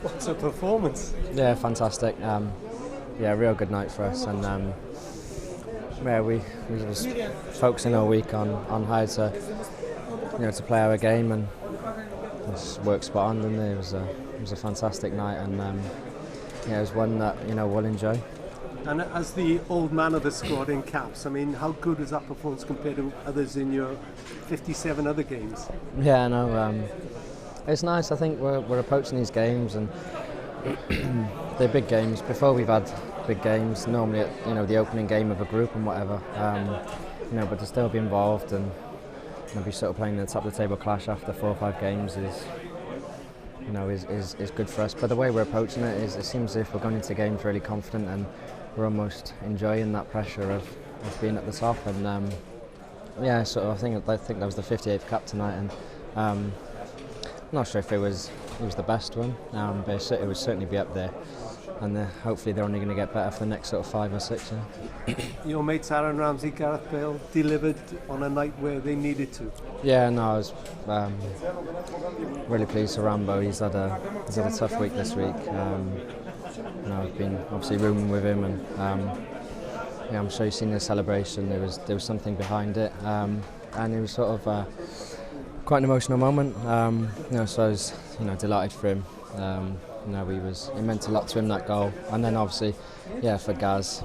What's a performance? Yeah, fantastic. Yeah, real good night for us, and yeah, we was focusing all week on how to to play our game, and it's worked spot on. And it was a fantastic night, and yeah, it was one that we'll enjoy. And as the old man of the squad in caps, I mean, how good was that performance compared to others in your 57 other games? Yeah, no, it's nice. I think we're approaching these games, and they're big games. Before we've had big games, normally at the opening game of a group and whatever. But to still be involved and be sort of playing the top of the table clash after 4 or 5 games is good for us. But the way we're approaching it is, it seems as if we're going into games really confident, and we're almost enjoying that pressure of being at the top. And yeah, so I think that was the 58th cap tonight, and I'm not sure if it was the best one, but it would certainly be up there. And hopefully they're only going to get better for the next sort of 5 or 6. Yeah. Your mates Aaron Ramsey, Gareth Bale delivered on a night where they needed to. Yeah, no, I was really pleased for Rambo. He's had a tough week this week. I've been obviously rooming with him, and yeah, I'm sure you've seen the celebration. There was something behind it, and it was sort of quite an emotional moment. So I was delighted for him. It meant a lot to him, that goal, and then obviously, yeah, for Gaz.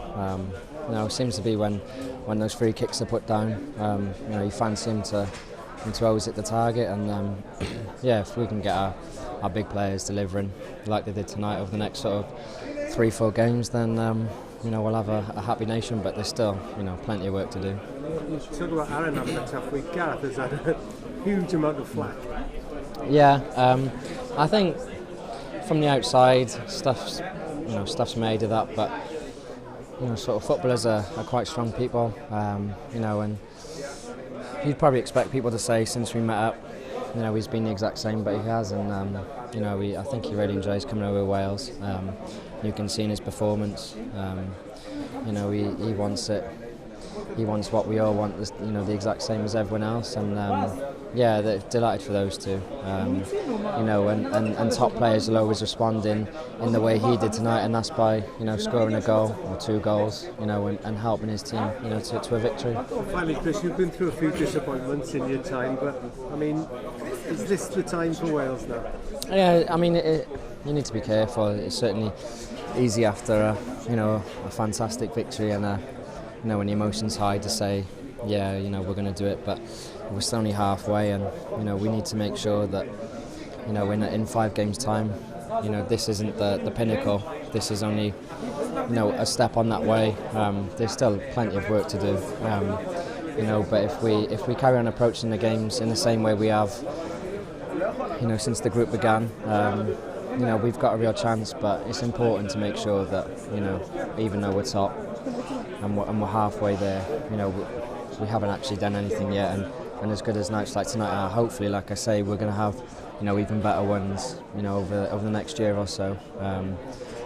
It seems to be when those free kicks are put down, you fancy him to always hit the target, and yeah, if we can get our big players delivering like they did tonight over the next sort of 3-4 games, then we'll have a happy nation. But there's still plenty of work to do. You talk about Aaron having a tough week. Gareth has had a huge amount of flack. Yeah, I think from the outside, stuff's made of that, but sort of footballers are quite strong people, and you'd probably expect people to say since we met up, he's been the exact same, but he has, and I think he really enjoys coming over to Wales. You can see in his performance, he wants it. He wants what we all want, the exact same as everyone else, and yeah, they're delighted for those two. And top players will always respond in the way he did tonight, and that's by scoring a goal or 2 goals, and helping his team to a victory. Finally, Chris, you've been through a few disappointments in your time, but I mean, is this the time for Wales now? Yeah, I mean, you need to be careful. It's certainly easy after a fantastic victory and when the emotion's high to say, yeah, we're going to do it, but we're still only halfway, and we need to make sure that in 5 games time, this isn't the pinnacle. This is only a step on that way. There's still plenty of work to do, but if we carry on approaching the games in the same way we have since the group began, we've got a real chance. But it's important to make sure that even though we're top and we're halfway there, we haven't actually done anything yet, and as good as nights like tonight are, hopefully, like I say, we're going to have even better ones over the next year or so,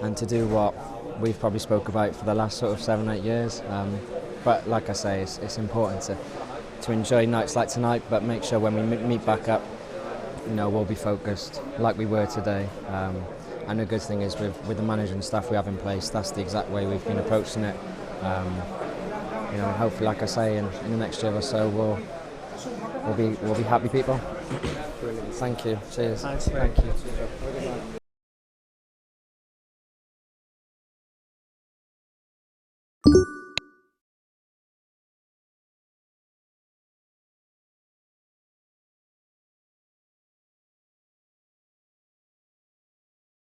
and to do what we've probably spoke about for the last sort of 7-8 years. But like I say, it's important to enjoy nights like tonight, but make sure when we meet back up, we'll be focused like we were today. And the good thing is with the manager and staff we have in place, that's the exact way we've been approaching it. Hopefully, like I say, in the next year or so, we'll be happy people. Brilliant. Thank you. Cheers. Thanks. Thank you.